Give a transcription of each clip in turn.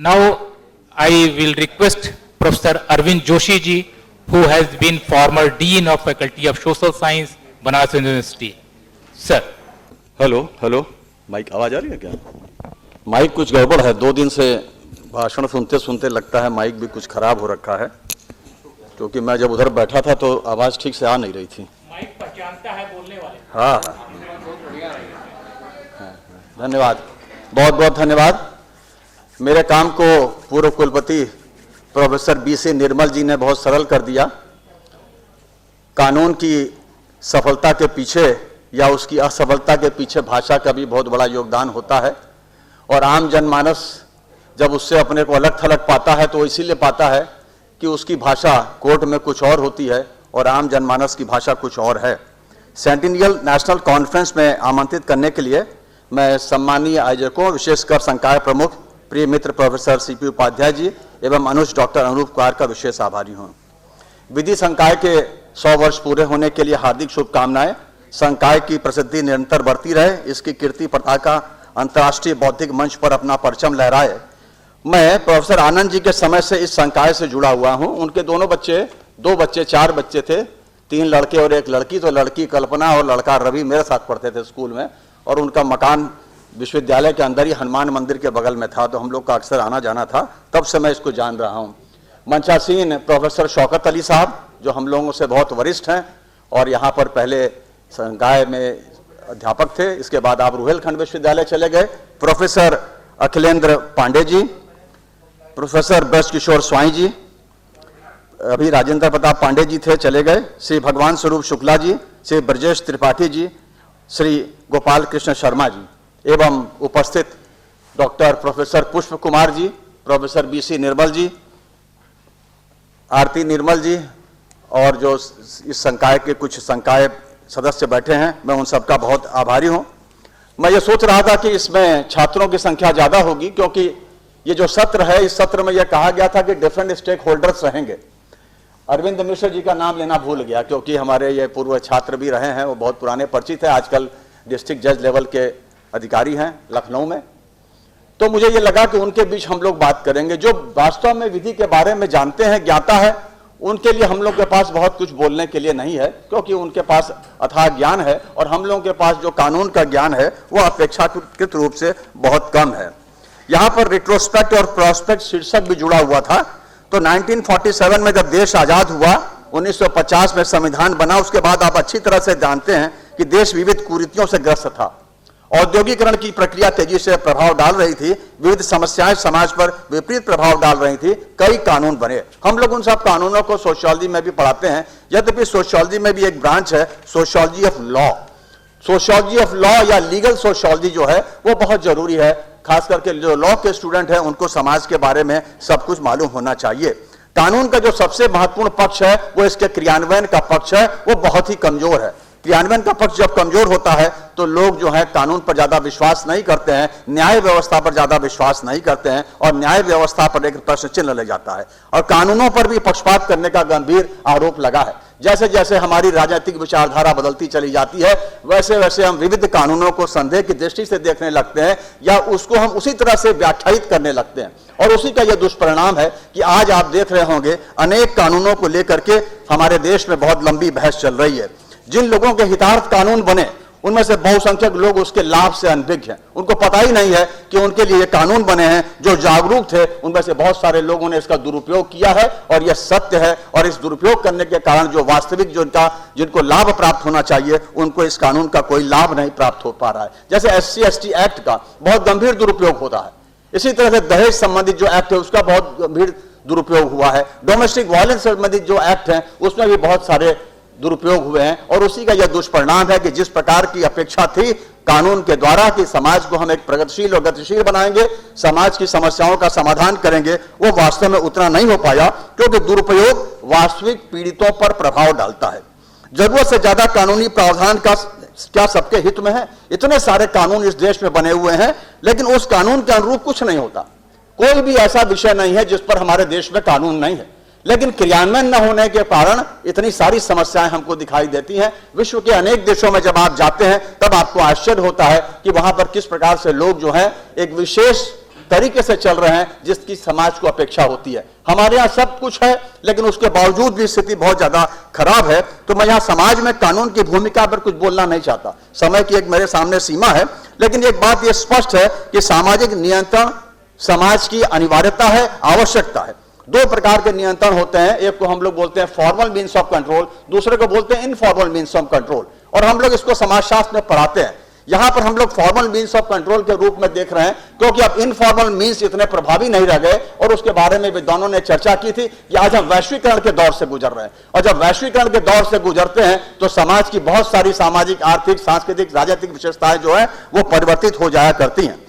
Now I will request Professor Arvind Joshi ji, who has been former Dean of Faculty of Social Science, Banaras University. Sir. Hello hello, mike आवाज आ रही है क्या? Mic कुछ गड़बड़ है, 2 दिन से भाषण सुनते सुनते लगता है माइक भी कुछ खराब हो रखा है, क्योंकि मैं जब उधर बैठा था तो आवाज ठीक से आ नहीं रही थी। माइक पहचानता है बोलने वाले। हाँ, धन्यवाद, बहुत बहुत धन्यवाद। मेरे काम को पूर्व कुलपति प्रोफेसर BC निर्मल जी ने बहुत सरल कर दिया। कानून की सफलता के पीछे या उसकी असफलता के पीछे भाषा का भी बहुत बड़ा योगदान होता है, और आम जनमानस जब उससे अपने को अलग थलग पाता है तो इसीलिए पाता है कि उसकी भाषा कोर्ट में कुछ और होती है और आम जनमानस की भाषा कुछ और है। सेंटिनियल नेशनल कॉन्फ्रेंस में आमंत्रित करने के लिए मैं सम्मानीय आयोजकों, विशेषकर संकाय प्रमुख प्रिय मित्र प्रोफेसर CP उपाध्याय जी एवं अनुज डॉक्टर अनूप कुमार का विशेष आभारी हूँ। विधि संकाय के 100 वर्ष पूरे होने के लिए हार्दिक शुभकामनाएं। संकाय की प्रसिद्धि निरंतर बढ़ती रहे, इसकी कीर्ति पताका अंतर्राष्ट्रीय बौद्धिक मंच पर अपना परचम लहराए। मैं प्रोफेसर आनंद जी के समय से इस संकाय से जुड़ा हुआ हूँ। उनके 2 बच्चे 4 बच्चे थे, 3 लड़के और 1 लड़की। तो लड़की कल्पना और लड़का रवि मेरे साथ पढ़ते थे स्कूल में, और उनका मकान विश्वविद्यालय के अंदर ही हनुमान मंदिर के बगल में था, तो हम लोग का अक्सर आना जाना था। तब से मैं इसको जान रहा हूँ। मंचासीन प्रोफेसर शौकत अली साहब, जो हम लोगों से बहुत वरिष्ठ हैं और यहाँ पर पहले संकाय में अध्यापक थे, इसके बाद आप रुहेलखंड विश्वविद्यालय चले गए। प्रोफेसर अखिलेंद्र पांडे जी, प्रोफेसर ब्रजकिशोर स्वाई जी, अभी राजेंद्र प्रताप पांडे जी थे, चले गए। श्री भगवान स्वरूप शुक्ला जी, श्री ब्रजेश त्रिपाठी जी, श्री गोपाल कृष्ण शर्मा जी एवं उपस्थित डॉक्टर प्रोफेसर पुष्प कुमार जी, प्रोफेसर BC निर्मल जी, आरती निर्मल जी, और जो इस संकाय के कुछ संकाय सदस्य बैठे हैं, मैं उन सबका बहुत आभारी हूं। मैं ये सोच रहा था कि इसमें छात्रों की संख्या ज़्यादा होगी, क्योंकि ये जो सत्र है, इस सत्र में यह कहा गया था कि डिफरेंट स्टेक होल्डर्स रहेंगे। अरविंद मिश्र जी का नाम लेना भूल गया, क्योंकि हमारे ये पूर्व छात्र भी रहे हैं, वो बहुत पुराने परिचित है, आजकल डिस्ट्रिक्ट जज लेवल के अधिकारी हैं लखनऊ में। तो मुझे ये लगा कि उनके बीच हम लोग बात करेंगे। जो वास्तव में विधि के बारे में जानते हैं, ज्ञाता है, उनके लिए हम लोग के पास बहुत कुछ बोलने के लिए नहीं है, क्योंकि उनके पास अथाह ज्ञान है, और हम लोगों के पास जो कानून का ज्ञान है वो अपेक्षाकृत रूप से बहुत कम है। यहाँ पर रिट्रोस्पेक्ट और प्रोस्पेक्ट शीर्षक भी जुड़ा हुआ था। तो 1947 में जब देश आजाद हुआ, 1950 में संविधान बना, उसके बाद आप अच्छी तरह से जानते हैं कि देश विविध कुरीतियों से ग्रस्त था। औद्योगिकरण की प्रक्रिया तेजी से प्रभाव डाल रही थी, विविध समस्याएं समाज पर विपरीत प्रभाव डाल रही थी, कई कानून बने। हम लोग उन सब कानूनों को सोशियोलॉजी में भी पढ़ाते हैं, यद्यपि सोशियोलॉजी में भी एक ब्रांच है sociology of law. Sociology of law या लीगल सोशियोलॉजी जो है वो बहुत जरूरी है। खास करके जो लॉ के स्टूडेंट हैं उनको समाज के बारे में सब कुछ मालूम होना चाहिए। कानून का जो सबसे महत्वपूर्ण पक्ष है वो इसके क्रियान्वयन का पक्ष है, वो बहुत ही कमजोर है। क्रियान्वयन का पक्ष जब कमजोर होता है तो लोग जो है कानून पर ज्यादा विश्वास नहीं करते हैं, न्याय व्यवस्था पर ज्यादा विश्वास नहीं करते हैं, और न्याय व्यवस्था पर एक प्रश्न चिन्ह लग जाता है, और कानूनों पर भी पक्षपात करने का गंभीर आरोप लगा है। जैसे जैसे हमारी राजनीतिक विचारधारा बदलती चली जाती है, वैसे वैसे हम विविध कानूनों को संदेह की दृष्टि से देखने लगते हैं, या उसको हम उसी तरह से व्याख्यायित करने लगते हैं, और उसी का यह दुष्परिणाम है कि आज आप देख रहे होंगे अनेक कानूनों को लेकर के हमारे देश में बहुत लंबी बहस चल रही है। जिन लोगों के हितार्थ कानून बने उनमें से बहुसंख्यक लोग उसके लाभ से अनभिज्ञ हैं, उनको पता ही नहीं है कि उनके लिए ये कानून बने हैं। जो जागरूक थे उनमें से बहुत सारे लोगों ने इसका दुरुपयोग किया है, और यह सत्य है। और इस दुरुपयोग करने के कारण जो वास्तविक जिनको लाभ प्राप्त होना चाहिए, उनको इस कानून का कोई लाभ नहीं प्राप्त हो पा रहा है। जैसे SC/ST एक्ट का बहुत गंभीर दुरुपयोग होता है, इसी तरह से दहेज संबंधित जो एक्ट है उसका बहुत गंभीर दुरुपयोग हुआ है। डोमेस्टिक वायलेंस संबंधित जो एक्ट है उसमें भी बहुत सारे दुरुपयोग हुए हैं, और उसी का यह दुष्परिणाम है कि जिस प्रकार की अपेक्षा थी कानून के द्वारा कि समाज को हम एक प्रगतिशील और गतिशील बनाएंगे, समाज की समस्याओं का समाधान करेंगे, वो वास्तव में उतना नहीं हो पाया, क्योंकि दुरुपयोग वास्तविक पीड़ितों पर प्रभाव डालता है। जरूरत से ज्यादा कानूनी प्रावधान का क्या सबके हित में है? इतने सारे कानून इस देश में बने हुए हैं, लेकिन उस कानून के अनुरूप कुछ नहीं होता। कोई भी ऐसा विषय नहीं है जिस पर हमारे देश में कानून नहीं है, लेकिन क्रियान्वयन न होने के कारण इतनी सारी समस्याएं हमको दिखाई देती हैं। विश्व के अनेक देशों में जब आप जाते हैं तब आपको आश्चर्य होता है कि वहां पर किस प्रकार से लोग जो है एक विशेष तरीके से चल रहे हैं जिसकी समाज को अपेक्षा होती है। हमारे यहाँ सब कुछ है, लेकिन उसके बावजूद भी स्थिति बहुत ज्यादा खराब है। तो मैं यहाँ समाज में कानून की भूमिका पर कुछ बोलना नहीं चाहता, समय की एक मेरे सामने सीमा है, लेकिन एक बात यह स्पष्ट है कि सामाजिक नियंत्रण समाज की अनिवार्यता है, आवश्यकता है। दो प्रकार के नियंत्रण होते हैं, एक को हम लोग बोलते हैं फॉर्मल मीन्स ऑफ कंट्रोल, दूसरे को बोलते हैं इनफॉर्मल मीन्स ऑफ कंट्रोल, और हम लोग इसको समाजशास्त्र में पढ़ाते हैं। यहां पर हम लोग फॉर्मल मीन्स ऑफ कंट्रोल के रूप में देख रहे हैं, क्योंकि अब इनफॉर्मल मीन्स इतने प्रभावी नहीं रह गए, और उसके बारे में विद्वानों ने चर्चा की थी कि आज हम वैश्वीकरण के दौर से गुजर रहे हैं, और जब वैश्वीकरण के दौर से गुजरते हैं तो समाज की बहुत सारी सामाजिक, आर्थिक, सांस्कृतिक, राजनीतिक विशेषताएं जो है वो परिवर्तित हो जाया करती हैं।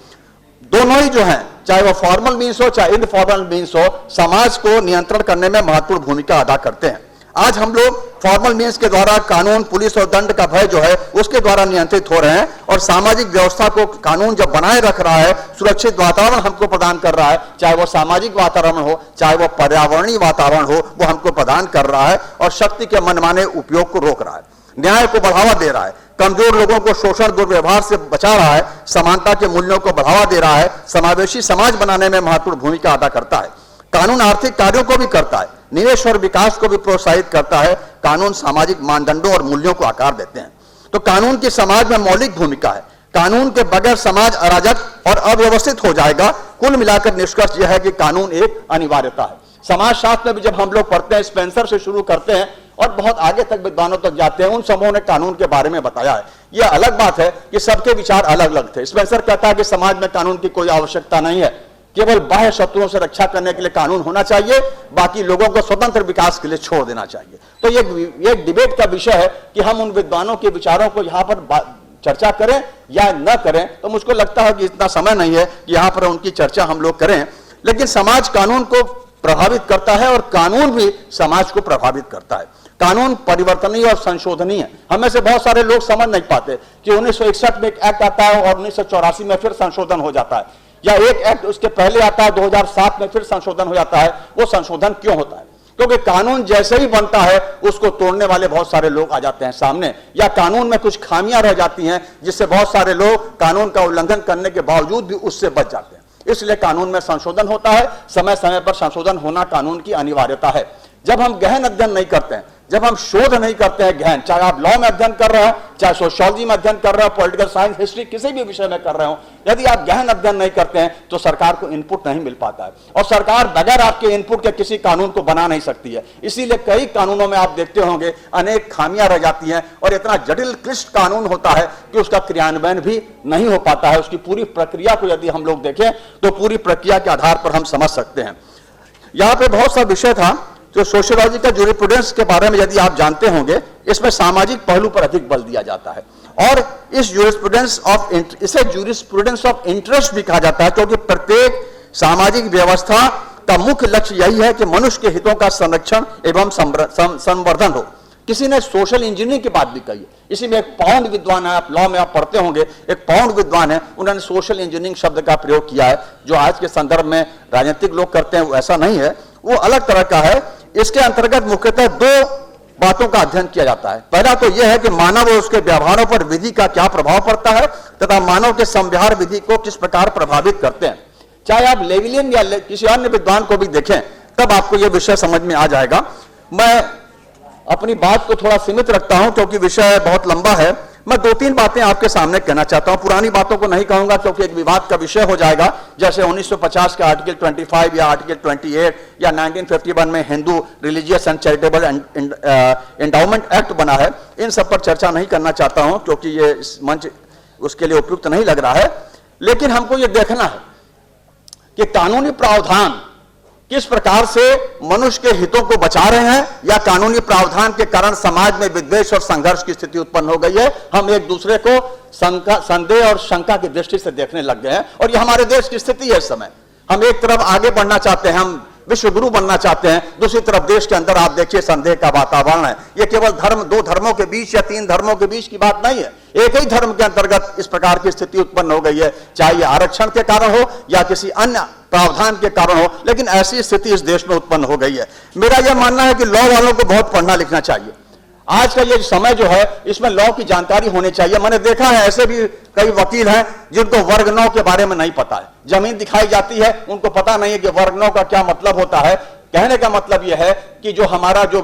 दोनों ही जो हैं, चाहे वो फॉर्मल मीन्स हो चाहे इनफॉर्मल मीन्स हो, समाज को नियंत्रण करने में महत्वपूर्ण भूमिका अदा करते हैं। आज हम लोग फॉर्मल मीन्स के द्वारा कानून, पुलिस और दंड का भय जो है उसके द्वारा नियंत्रित हो रहे हैं, और सामाजिक व्यवस्था को कानून जब बनाए रख रहा है, सुरक्षित वातावरण हमको प्रदान कर रहा है, चाहे वो सामाजिक वातावरण हो चाहे वो पर्यावरणीय वातावरण हो, वो हमको प्रदान कर रहा है, और शक्ति के मनमाने उपयोग को रोक रहा है, न्याय को बढ़ावा दे रहा है, कमजोर लोगों को शोषण दुर्व्यवहार से बचा रहा है, समानता के मूल्यों को बढ़ावा दे रहा है, समावेशी समाज बनाने में महत्वपूर्ण भूमिका अदा करता है। कानून आर्थिक कार्यों को भी करता है, निवेश और विकास को भी प्रोत्साहित करता है, कानून सामाजिक मानदंडों और मूल्यों को आकार देते हैं। तो कानून की समाज में मौलिक भूमिका है। कानून के बगैर समाज अराजक और अव्यवस्थित हो जाएगा। कुल मिलाकर निष्कर्ष यह है कि कानून एक अनिवार्यता है। समाजशास्त्र में भी जब हम लोग पढ़ते हैं, स्पेंसर से शुरू करते हैं और बहुत आगे तक विद्वानों तक जाते हैं, उन समूहों ने कानून के बारे में बताया है। यह अलग बात है कि सबके विचार अलग अलग थे। स्पेंसर कहता है कि समाज में कानून की कोई आवश्यकता नहीं है, केवल बाह्य शत्रुओं से रक्षा करने के लिए कानून होना चाहिए, बाकी लोगों को स्वतंत्र विकास के लिए छोड़ देना चाहिए। तो ये डिबेट का विषय है कि हम उन विद्वानों के विचारों को यहाँ पर चर्चा करें या न करें। तो मुझको लगता है कि इतना समय नहीं है कि यहाँ पर उनकी चर्चा हम लोग करें, लेकिन समाज कानून को प्रभावित करता है और कानून भी समाज को प्रभावित करता है। कानून परिवर्तनीय और संशोधनीय है। हमें से बहुत सारे लोग समझ नहीं पाते कि 1961 में एक एक्ट आता है और 1984 में फिर संशोधन हो जाता है, या एक एक्ट उसके पहले आता है 2007 में फिर संशोधन हो जाता है। वो संशोधन क्यों होता है? क्योंकि कानून जैसे ही बनता है उसको तोड़ने वाले बहुत सारे लोग आ जाते हैं सामने, या कानून में कुछ खामियां रह जाती हैं जिससे बहुत सारे लोग कानून का उल्लंघन करने के बावजूद भी उससे बच जाते हैं। इसलिए कानून में संशोधन होता है। समय समय पर संशोधन होना कानून की अनिवार्यता है। जब हम गहन अध्ययन नहीं करते हैं, जब हम शोध नहीं करते हैं गहन, चाहे आप लॉ में अध्ययन कर रहे हैं, चाहे सोशियोलॉजी में अध्ययन कर रहे हो, पॉलिटिकल साइंस, हिस्ट्री, किसी भी विषय में कर रहे हो, यदि आप गहन अध्ययन नहीं करते हैं तो सरकार को इनपुट नहीं मिल पाता है, और सरकार बगैर आपके इनपुट के किसी कानून को बना नहीं सकती है। इसीलिए कई कानूनों में आप देखते होंगे अनेक खामियां रह जाती हैं, और इतना जटिल क्लिष्ट कानून होता है कि उसका क्रियान्वयन भी नहीं हो पाता है। उसकी पूरी प्रक्रिया को यदि हम लोग देखें तो पूरी प्रक्रिया के आधार पर हम समझ सकते हैं। यहां पर बहुत सा विषय था जो सोशियोलॉजी का जूरिस्प्रूडेंस के बारे में यदि आप जानते होंगे, इसमें सामाजिक पहलू पर अधिक बल दिया जाता है, और इस इसे जूरिस्प्रूडेंस ऑफ इंटरेस्ट भी कहा जाता है, क्योंकि प्रत्येक सामाजिक व्यवस्था का मुख्य लक्ष्य यही है कि मनुष्य के हितों का संरक्षण एवं संवर्धन हो। किसी ने सोशल इंजीनियरिंग की बात भी कही है। इसी में एक पाउंड विद्वान है, आप लॉ में आप पढ़ते होंगे, एक पाउंड विद्वान है, उन्होंने सोशल इंजीनियरिंग शब्द का प्रयोग किया है, जो आज के संदर्भ में राजनीतिक लोग करते हैं, वो ऐसा नहीं है, वो अलग तरह का है। इसके अंतर्गत मुख्यतः दो बातों का अध्ययन किया जाता है। पहला तो यह है कि मानव और उसके व्यवहारों पर विधि का क्या प्रभाव पड़ता है, तथा मानव के संव्यवहार विधि को किस प्रकार प्रभावित करते हैं। चाहे आप लेविलियन या किसी अन्य विद्वान को भी देखें, तब आपको यह विषय समझ में आ जाएगा। मैं अपनी बात को थोड़ा सीमित रखता हूं क्योंकि विषय बहुत लंबा है। मैं दो तीन बातें आपके सामने कहना चाहता हूं। पुरानी बातों को नहीं कहूंगा क्योंकि एक विवाद का विषय हो जाएगा, जैसे 1950 का आर्टिकल 25 या आर्टिकल 28 या 1951 में Hindu religious and charitable endowment act बना है। इन सब पर चर्चा नहीं करना चाहता हूं क्योंकि ये इस मंच उसके लिए उपयुक्त नहीं लग रहा है। लेकिन हमको ये देखना है कि कानूनी प्रावधान किस प्रकार से मनुष्य के हितों को बचा रहे हैं, या कानूनी प्रावधान के कारण समाज में विद्वेष और संघर्ष की स्थिति उत्पन्न हो गई है। हम एक दूसरे को संदेह और शंका की दृष्टि से देखने लग गए हैं, और यह हमारे देश की स्थिति है इस समय। हम एक तरफ आगे बढ़ना चाहते हैं, हम विश्व गुरु बनना चाहते हैं, दूसरी तरफ देश के अंदर आप देखिए संदेह का वातावरण है। यह केवल दो धर्मों के बीच या तीन धर्मों के बीच की बात नहीं है, एक ही धर्म के अंतर्गत इस प्रकार की स्थिति उत्पन्न हो गई है, चाहे यह आरक्षण के कारण हो या किसी अन्य प्रावधान के कारण हो, लेकिन ऐसी स्थिति इस देश में उत्पन्न हो गई है। मेरा यह मानना है कि लॉ वालों को बहुत पढ़ना लिखना चाहिए। आज का ये समय जो है इसमें लॉ की जानकारी होनी चाहिए। मैंने देखा है ऐसे भी कई वकील हैं जिनको वर्ग 9 के बारे में नहीं पता है। जमीन दिखाई जाती है, उनको पता नहीं है कि वर्ग 9 का क्या मतलब होता है। कहने का मतलब यह है कि जो हमारा जो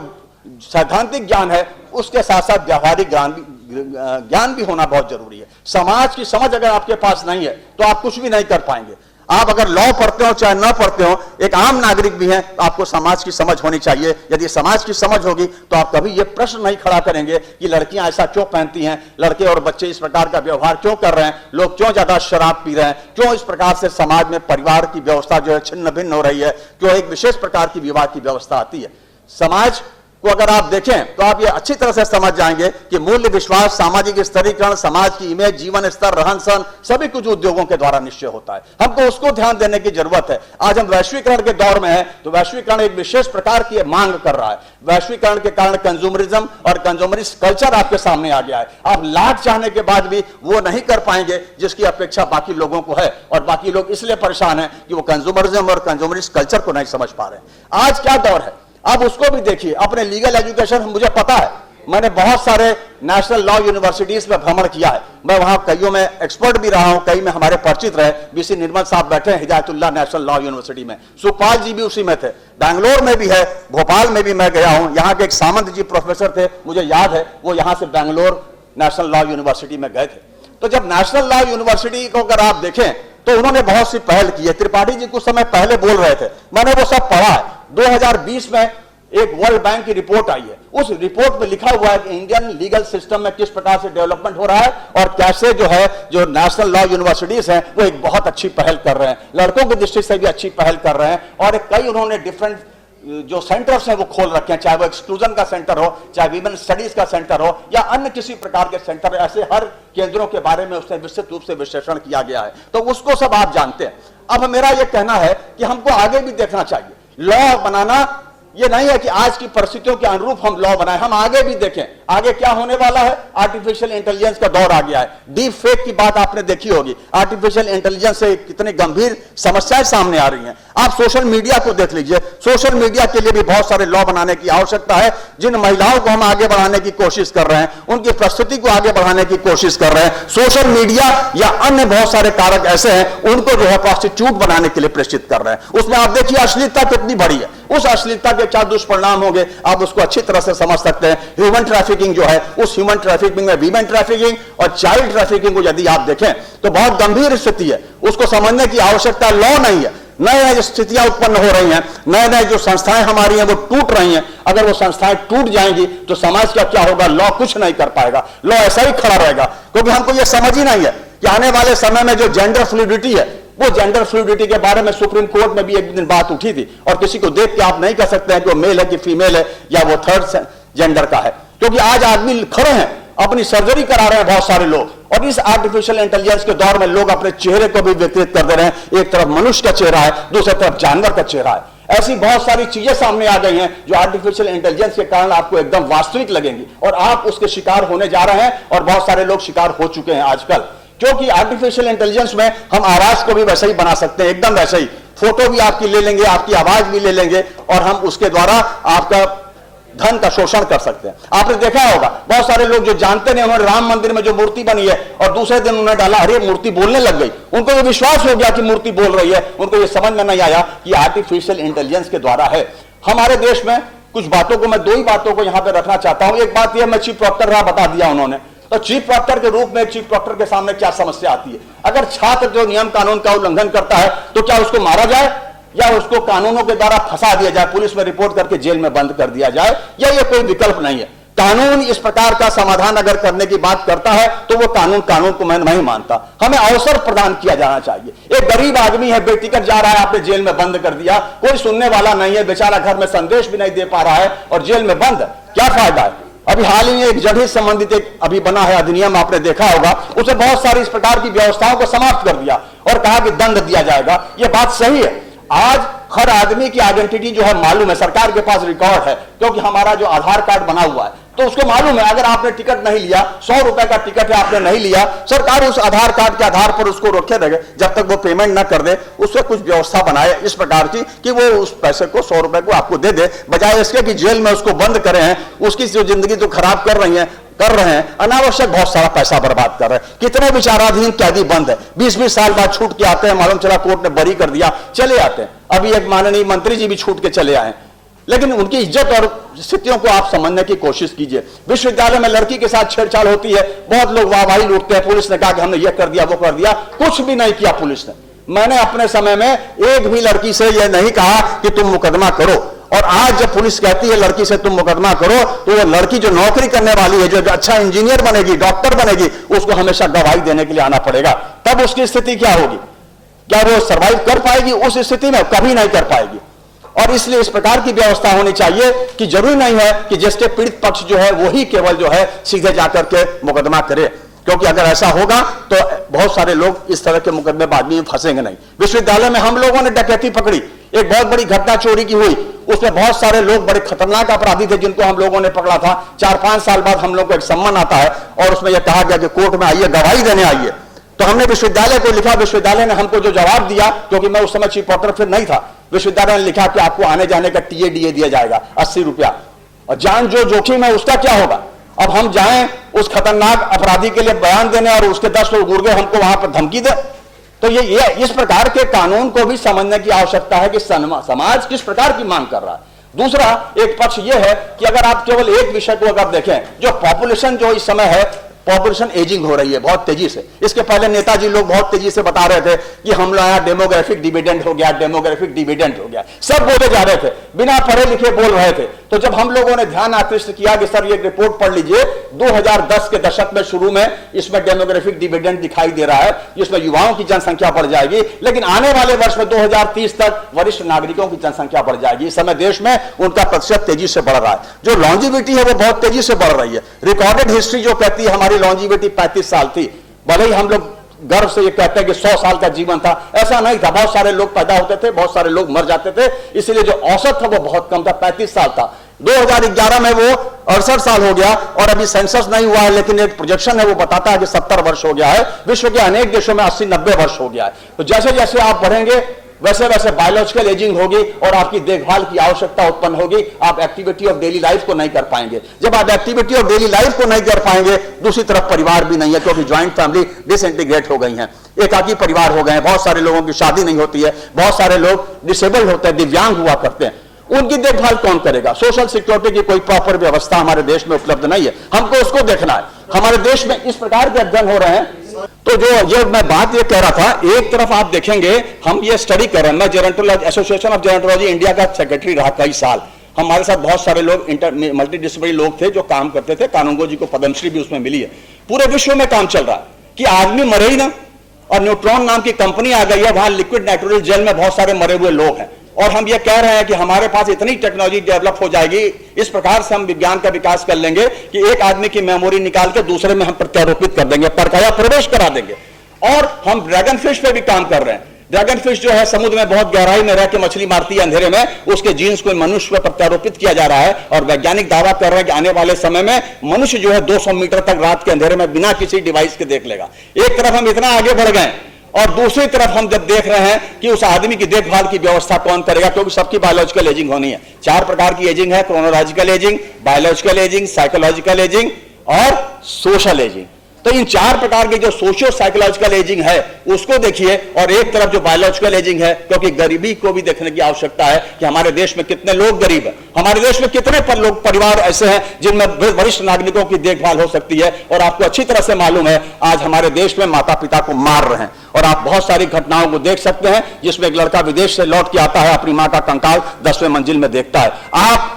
सैद्धांतिक ज्ञान है उसके साथ साथ व्यवहारिक ज्ञान भी होना बहुत जरूरी है। समाज की समझ अगर आपके पास नहीं है तो आप कुछ भी नहीं कर पाएंगे। आप अगर लॉ पढ़ते हो चाहे ना पढ़ते हो, एक आम नागरिक भी हैं, तो आपको समाज की समझ होनी चाहिए। यदि समाज की समझ होगी तो आप कभी यह प्रश्न नहीं खड़ा करेंगे कि लड़कियां ऐसा क्यों पहनती हैं, लड़के और बच्चे इस प्रकार का व्यवहार क्यों कर रहे हैं, लोग क्यों ज्यादा शराब पी रहे हैं, क्यों इस प्रकार से समाज में परिवार की व्यवस्था जो है छिन्न भिन्न हो रही है, क्यों एक विशेष प्रकार की विवाह की व्यवस्था आती है। समाज को अगर आप देखें तो आप ये अच्छी तरह से समझ जाएंगे कि मूल्य, विश्वास, सामाजिक स्तरीकरण, समाज की इमेज, जीवन स्तर, रहन सहन सभी कुछ उद्योगों के द्वारा निश्चय होता है। हमको उसको ध्यान देने की जरूरत है। आज हम वैश्वीकरण के दौर में हैं तो वैश्वीकरण एक विशेष प्रकार की मांग कर रहा है। वैश्वीकरण के कारण कंज्यूमरिज्म और कंज्यूमरिस्ट कल्चर आपके सामने आ गया है। आप लाख चाहने के बाद भी वो नहीं कर पाएंगे जिसकी अपेक्षा बाकी लोगों को है, और बाकी लोग इसलिए परेशान हैं कि वो कंज्यूमरिज्म और कंज्यूमरिस्ट कल्चर को नहीं समझ पा रहे। आज क्या दौर है आप उसको भी देखिए। अपने लीगल एजुकेशन मुझे पता है, मैंने बहुत सारे नेशनल लॉ यूनिवर्सिटीज में भ्रमण किया है। मैं वहां कईयों में एक्सपर्ट भी रहा हूं, कई में हमारे परिचित रहे। बीसी निर्मल साहब बैठे हैं हिदायतुल्लाह नेशनल लॉ यूनिवर्सिटी में, सुखपाल जी भी उसी में थे, बैंगलोर में भी है, भोपाल में भी मैं गया हूं। यहाँ के एक सामंत जी प्रोफेसर थे, मुझे याद है वो यहां से बैंगलोर नेशनल लॉ यूनिवर्सिटी में गए थे। तो जब नेशनल लॉ यूनिवर्सिटी को अगर आप देखें तो उन्होंने बहुत सी पहल की है। त्रिपाठी जी कुछ समय पहले बोल रहे थे, मैंने वो सब पढ़ा है। 2020 में एक वर्ल्ड बैंक की रिपोर्ट आई है, उस रिपोर्ट में लिखा हुआ है कि इंडियन लीगल सिस्टम में किस प्रकार से डेवलपमेंट हो रहा है और कैसे जो है जो नेशनल लॉ यूनिवर्सिटीज हैं वो एक बहुत अच्छी पहल कर रहे हैं, लड़कों की दृष्टि से भी अच्छी पहल कर रहे हैं। और कई उन्होंने डिफरेंट जो सेंटर्स हैं वो खोल रखे हैं, चाहे वो एक्सक्लूजन का सेंटर हो, चाहे वीमेन स्टडीज का सेंटर हो या अन्य किसी प्रकार के सेंटर, ऐसे हर केंद्रों के बारे में उसने विस्तृत रूप से विश्लेषण किया गया है। तो उसको सब आप जानते हैं। अब मेरा यह कहना है कि हमको आगे भी देखना चाहिए। लॉ बनाना ये नहीं है कि आज की परिस्थितियों के अनुरूप हम लॉ बनाएं, हम आगे भी देखें आगे क्या होने वाला है। आर्टिफिशियल इंटेलिजेंस का दौर आ गया है, डीप फेक की बात आपने देखी होगी। आर्टिफिशियल इंटेलिजेंस से कितनी गंभीर समस्याएं सामने आ रही हैं। आप सोशल मीडिया को देख लीजिए, सोशल मीडिया के लिए भी बहुत सारे लॉ बनाने की आवश्यकता है। जिन महिलाओं को हम आगे बढ़ाने की कोशिश कर रहे हैं, उनकी प्रस्तुति को आगे बढ़ाने की कोशिश कर रहे हैं, सोशल मीडिया या अन्य बहुत सारे कारक ऐसे हैं उनको जो है प्रोस्टिट्यूट बनाने के लिए प्रेषित कर रहे हैं। उसमें आप देखिए अश्लीलता कितनी बड़ी है, उस अश्लीलता के क्या दुष्परिणाम होंगे आप उसको अच्छी तरह से समझ सकते हैं। ह्यूमन ट्रैफिकिंग जो है, उस ह्यूमन ट्रैफिकिंग में वीमेन ट्रैफिकिंग और चाइल्ड ट्रैफिकिंग को यदि आप देखें तो बहुत गंभीर स्थिति है, उसको समझने की आवश्यकता लॉ नहीं है। नए नए स्थितियां उत्पन्न हो रही हैं, नए नए जो संस्थाएं हमारी हैं वो टूट रही हैं। अगर वो संस्थाएं टूट जाएंगी तो समाज का क्या होगा, लॉ कुछ नहीं कर पाएगा, लॉ ऐसा ही खड़ा रहेगा। क्योंकि हमको ये समझ ही नहीं है कि आने वाले समय में जो जेंडर फ्लूइडिटी है, वो जेंडर फ्लूइडिटी के बारे में सुप्रीम कोर्ट में भी एक दिन बात उठी थी, और किसी को देख के आप नहीं कह सकते हैं कि वो मेल है कि फीमेल है या वो थर्ड जेंडर का है। क्योंकि आज आदमी खड़े हैं, अपनी सर्जरी करा रहे हैं बहुत सारे लोग, और इस आर्टिफिशियल इंटेलिजेंस के दौर में लोग अपने चेहरे को भी विकृत कर दे रहे हैं। एक तरफ मनुष्य का चेहरा है, दूसरी तरफ जानवर का चेहरा है। ऐसी बहुत सारी चीजें सामने आ गई हैं जो आर्टिफिशियल इंटेलिजेंस के कारण आपको एकदम वास्तविक लगेंगी, और आप उसके शिकार होने जा रहे हैं, और बहुत सारे लोग शिकार हो चुके हैं आजकल। क्योंकि आर्टिफिशियल इंटेलिजेंस में हम आवाज को भी वैसे ही बना सकते हैं, एकदम वैसे ही, फोटो भी आपकी ले लेंगे, आपकी आवाज भी ले लेंगे, और हम उसके द्वारा आपका धन का शोषण कर सकते हैं। आपने देखा होगा बहुत सारे लोग जो जानते नहीं, उन्होंने राम मंदिर में जो मूर्ति बनी है और दूसरे दिन उन्होंने डाला, अरे मूर्ति बोलने लग गई। उनको ये विश्वास हो गया कि मूर्ति बोल रही है, उनको ये समझ में नहीं आया कि आर्टिफिशियल इंटेलिजेंस के द्वारा है। हमारे देश में कुछ बातों को, मैं दो ही बातों को यहां पर रखना चाहता हूं। एक बात यह, मैं चीफ प्रॉक्टर रहा, बता दिया उन्होंने, तो चीफ प्रॉक्टर के रूप में चीफ प्रॉक्टर के सामने क्या समस्या आती है। अगर छात्र जो नियम कानून का उल्लंघन करता है तो क्या उसको मारा जाए या उसको कानूनों के द्वारा फंसा दिया जाए, पुलिस में रिपोर्ट करके जेल में बंद कर दिया जाए, या ये कोई विकल्प नहीं है। कानून इस प्रकार का समाधान अगर करने की बात करता है तो वो कानून को मैं नहीं मानता। हमें अवसर प्रदान किया जाना चाहिए। एक गरीब आदमी है, बेटिकट जा रहा है, आपने जेल में बंद कर दिया, कोई सुनने वाला नहीं है, बेचारा घर में संदेश भी नहीं दे पा रहा है और जेल में बंद, क्या फायदा है। अभी हाल ही में एक जनहित संबंधित एक अभी बना है अधिनियम, आपने देखा होगा, उसे बहुत सारी इस प्रकार की व्यवस्थाओं को समाप्त कर दिया और कहा कि दंड दिया जाएगा। यह बात सही है। आज हर आदमी की आइडेंटिटी जो है मालूम है, सरकार के पास रिकॉर्ड है, क्योंकि हमारा जो आधार कार्ड बना हुआ है, तो उसको मालूम है अगर आपने टिकट नहीं लिया, 100 रुपए का टिकट है आपने नहीं लिया, सरकार उस आधार कार्ड के आधार पर उसको रोके रहे जब तक वो पेमेंट ना कर दे। उससे कुछ व्यवस्था बनाए इस प्रकार की कि वो उस पैसे को 100 रुपए को आपको दे दे, बजाय इसके कि जेल में उसको बंद करे हैं, उसकी जो जिंदगी तो खराब कर रहे हैं, अनावश्यक बहुत सारा पैसा बर्बाद कर रहे हैं। कितने विचाराधीन कैदी बंद है, 20-20 साल बाद छूट के आते हैं, मालूम चला कोर्ट ने बरी कर दिया, चले आते हैं। अभी एक माननीय मंत्री जी भी छूट के चले आए, लेकिन उनकी इज्जत और स्थितियों को आप समझने की कोशिश कीजिए। विश्वविद्यालय में लड़की के साथ छेड़छाड़ होती है, बहुत लोग वाहवाही लूटते हैं, पुलिस ने कहा कि हमने ये कर दिया वो कर दिया, कुछ भी नहीं किया पुलिस ने। मैंने अपने समय में एक भी लड़की से यह नहीं कहा कि तुम मुकदमा करो, और आज जब पुलिस कहती है लड़की से तुम मुकदमा करो, तो वो लड़की जो नौकरी करने वाली है, जो अच्छा इंजीनियर बनेगी, डॉक्टर बनेगी, उसको हमेशा गवाही देने के लिए आना पड़ेगा। तब उसकी स्थिति क्या होगी? क्या वो सर्वाइव कर पाएगी? उस स्थिति में कभी नहीं कर पाएगी। और इसलिए इस प्रकार की व्यवस्था होनी चाहिए कि जरूरी नहीं है कि जिसके पीड़ित पक्ष जो है वही केवल जो है सीधे जाकर के मुकदमा करे, क्योंकि अगर ऐसा होगा तो बहुत सारे लोग इस तरह के मुकदमेबाजी में फंसेंगे नहीं। विश्वविद्यालय में हम लोगों ने डकैती पकड़ी, एक बहुत बड़ी घटना चोरी की हुई, उसमें बहुत सारे लोग बड़े खतरनाक अपराधी थे जिनको हम लोगों ने पकड़ा था। 4-5 साल बाद हम लोग को एक सम्मान आता है और उसमें यह कहा गया कि कोर्ट में आइए, गवाही देने आइए। तो हमने विश्वविद्यालय को लिखा, विश्वविद्यालय ने हमको जो जवाब दिया, क्योंकि मैं उस समय चीफ ऑडिटर फिर नहीं था, विश्वविद्यालय ने लिखा कि आपको आने जाने का टीए दिया जाएगा 80 रुपया, और जान जो जोखिम है उसका क्या होगा? अब हम जाएं उस खतरनाक अपराधी के लिए बयान देने और उसके 10 लोग गुर्गे हमको वहां पर धमकी दे? तो ये इस प्रकार के कानून को भी समझने की आवश्यकता है कि समाज किस प्रकार की मांग कर रहा है। दूसरा एक पक्ष यह है कि अगर आप केवल एक विषय को अगर देखें, जो पॉपुलेशन जो इस समय है, पॉपुलेशन एजिंग हो रही है बहुत तेजी से। इसके पहले नेताजी लोग बहुत तेजी से बता रहे थे कि हम लोग यहाँ डेमोग्राफिक डिविडेंड हो गया, डेमोग्राफिक डिविडेंड हो गया, सब बोले जा रहे थे, बिना पढ़े लिखे बोल रहे थे। तो जब हम लोगों ने ध्यान आकृष्ट किया कि सर ये रिपोर्ट पढ़ लीजिए, 2010 के दशक में शुरू में इसमें डेमोग्राफिक डिविडेंड दिखाई दे रहा है, जिसमें युवाओं की जनसंख्या बढ़ जाएगी, लेकिन आने वाले वर्ष में 2030 तक वरिष्ठ नागरिकों की जनसंख्या बढ़ जाएगी। इस समय देश में उनका प्रतिशत तेजी से बढ़ रहा है, जो लॉन्जिविटी है वो बहुत तेजी से बढ़ रही है। रिकॉर्डेड हिस्ट्री जो कहती है हमारी लॉन्जिविटी 35 साल थी, भले ही हम लोग गर्व से ये कहते हैं कि 100 साल का जीवन था, ऐसा नहीं था। बहुत सारे लोग पैदा होते थे, बहुत सारे लोग मर जाते थे, इसलिए जो औसत था वो बहुत कम था, 35 साल था। 2011 में वो 68 साल हो गया, और अभी सेंसस नहीं हुआ है, लेकिन एक प्रोजेक्शन है वो बताता है कि 70 वर्ष हो गया है। विश्व के अनेक देशों में 80-90 वर्ष हो गया है। तो जैसे जैसे आप बढ़ेंगे वैसे वैसे बायोलॉजिकल एजिंग होगी और आपकी देखभाल की आवश्यकता उत्पन्न होगी। आप एक्टिविटी ऑफ डेली लाइफ को नहीं कर पाएंगे। जब आप एक्टिविटी ऑफ डेली लाइफ को नहीं कर पाएंगे, दूसरी तरफ परिवार भी नहीं है, क्योंकि ज्वाइंट फैमिली डिसइंटीग्रेट हो गई हैं, एकाकी परिवार हो गए हैं। बहुत सारे लोगों की शादी नहीं होती है, बहुत सारे लोग डिसेबल्ड होते हैं, दिव्यांग हुआ करते हैं। उनकी देखभाल कौन करेगा? सोशल सिक्योरिटी की कोई प्रॉपर व्यवस्था हमारे देश में उपलब्ध नहीं है, हमको उसको देखना है। हमारे देश में इस प्रकार के अध्ययन हो रहे हैं। तो जो ये मैं बात ये कह रहा था, एक तरफ आप देखेंगे हम ये स्टडी कर रहे हैं, मैं gerontology association of gerontology India का सेक्रेटरी रहा कई साल। हमारे साथ बहुत सारे लोग मल्टी डिसिप्लिनरी लोग थे जो काम करते थे। कानूनगो जी को पद्मश्री भी उसमें मिली है। पूरे विश्व में काम चल रहा है कि आदमी मरे ही ना, और न्यूट्रॉन नाम की कंपनी आ गई है, वहां लिक्विड नाइट्रोजन जेल में बहुत सारे मरे हुए लोग हैं। और हम ये कह रहे हैं कि हमारे पास इतनी टेक्नोलॉजी डेवलप हो जाएगी, इस प्रकार से हम विज्ञान का विकास कर लेंगे कि एक आदमी की मेमोरी निकाल के दूसरे में हम प्रत्यारोपित कर देंगे, परकाया प्रवेश करा देंगे। और हम ड्रैगन फिश पे भी काम कर रहे हैं। ड्रैगन फिश जो है समुद्र में बहुत गहराई में रह के मछली मारती है अंधेरे में, उसके जीन्स को मनुष्य पर प्रत्यारोपित किया जा रहा है। और वैज्ञानिक दावा कर रहे हैं कि आने वाले समय में मनुष्य जो है 200 मीटर तक रात के अंधेरे में बिना किसी डिवाइस के देख लेगा। एक तरफ हम इतना आगे बढ़ गए, और दूसरी तरफ हम जब देख रहे हैं कि उस आदमी की देखभाल की व्यवस्था कौन करेगा, क्योंकि सबकी बायोलॉजिकल एजिंग होनी है। 4 प्रकार की एजिंग है, chronological ageing, biological ageing, psychological ageing और सोशल एजिंग। तो इन 4 प्रकार की जो सोशियो साइकोलॉजिकल एजिंग है उसको देखिए, और एक तरफ जो बायोलॉजिकल एजिंग है, क्योंकि गरीबी को भी देखने की आवश्यकता है कि हमारे देश में कितने लोग गरीब हैं, हमारे देश में कितने लोग परिवार ऐसे हैं जिनमें वरिष्ठ नागरिकों की देखभाल हो सकती है। और आपको अच्छी तरह से मालूम है आज हमारे देश में माता पिता को मार रहे हैं, और आप बहुत सारी घटनाओं को देख सकते हैं जिसमें एक लड़का विदेश से लौट के आता है, अपनी मां का कंकाल 10वें मंजिल में देखता है। आप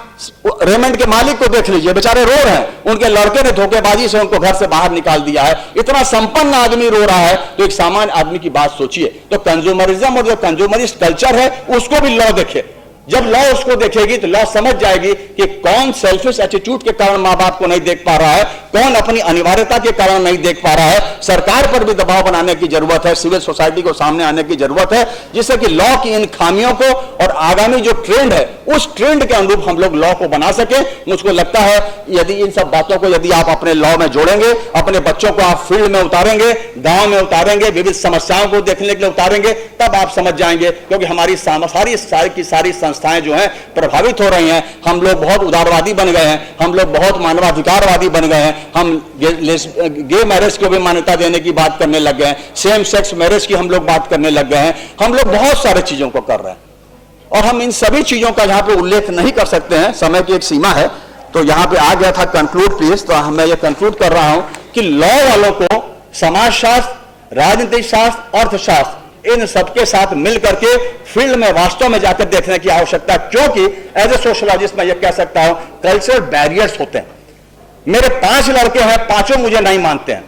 रेमंड के मालिक को देख लीजिए, बेचारे रो रहे हैं, उनके लड़के ने धोखेबाजी से उनको घर से बाहर निकाल दिया है। इतना संपन्न आदमी रो रहा है, तो एक सामान्य आदमी की बात सोचिए। तो कंज्यूमरिज्म और जो कंज्यूमरिस्ट कल्चर है उसको भी लॉ देखे। जब लॉ उसको देखेगी तो लॉ समझ जाएगी कि कौन सेल्फिश एटीट्यूड के कारण मां बाप को नहीं देख पा रहा है, कौन अपनी अनिवार्यता के कारण नहीं देख पा रहा है। सरकार पर भी दबाव बनाने की जरूरत है, सिविल सोसाइटी को सामने आने की जरूरत है, जिससे कि लॉ की इन खामियों को और आगामी जो ट्रेंड है उस ट्रेंड के अनुरूप हम लोग लॉ को बना सके। मुझको लगता है यदि इन सब बातों को यदि आप अपने लॉ में जोड़ेंगे, अपने बच्चों को आप फील्ड में उतारेंगे, गांव में उतारेंगे, विविध समस्याओं को देखने के लिए उतारेंगे, तब आप समझ जाएंगे। क्योंकि हमारी सारी संस्थाएं जो हैं प्रभावित हो रही हैं। हम लोग बहुत उदारवादी बन गए हैं, हम लोग बहुत मानवाधिकारवादी बन गए हैं, हम गे मैरिज को भी मान्यता देने की बात करने लग गए हैं, सेम सेक्स मैरिज की हम लोग बात करने लग गए हैं, हम लोग बहुत सारे चीजों को कर रहे हैं। और हम इन सभी चीजों का यहां पे उल्लेख नहीं कर सकते हैं, समय की एक सीमा है। तो यहां पे आ गया था कंक्लूड प्लीज, तो मैं ये कंक्लूड कर रहा हूं कि लॉ वालों को समाजशास्त्र, राजनीतिक शास्त्र, अर्थशास्त्र इन सबके साथ मिलकर के फील्ड में वास्तव में जाकर देखने की आवश्यकता है। क्योंकि एज ए सोशलॉजिस्ट मैं ये कह सकता हूं कल्चरल बैरियर्स होते हैं। मेरे 5 लड़के हैं, पांचों मुझे नहीं मानते हैं,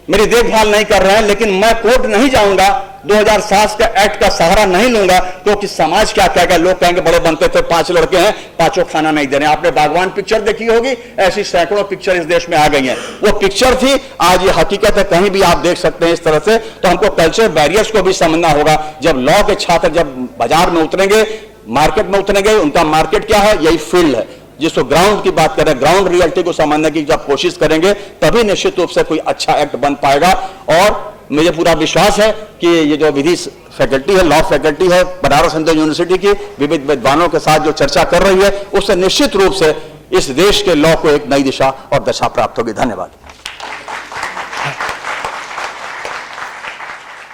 मेरी देखभाल नहीं कर रहे हैं, लेकिन मैं कोर्ट नहीं जाऊंगा, 2007 का एक्ट का सहारा नहीं लूंगा, क्योंकि समाज क्या कहेगा। लोग कहेंगे बड़े बनते थे, 5 लड़के हैं, पांचों खाना नहीं दे रहे। आपने बागवान पिक्चर देखी होगी, ऐसी सैकड़ों पिक्चर इस देश में आ गई हैं। वो पिक्चर थी, आज ये हकीकत है, कहीं भी आप देख सकते हैं इस तरह से। तो हमको कल्चर बैरियर्स को भी समझना होगा। जब लॉ के छात्र जब बाजार में उतरेंगे, मार्केट में उतरेंगे, उनका मार्केट क्या है, यही फील्ड है, जिसको ग्राउंड की बात करें, ग्राउंड रियलिटी को समझने की जब कोशिश करेंगे, तभी निश्चित रूप से कोई अच्छा एक्ट बन पाएगा। और मुझे पूरा विश्वास है कि ये जो विधि फैकल्टी है, लॉ फैकल्टी है बनारस हिंदू यूनिवर्सिटी की, विविध विद्वानों के साथ जो चर्चा कर रही है, उससे निश्चित रूप से इस देश के लॉ को एक नई दिशा और दशा प्राप्त होगी। धन्यवाद।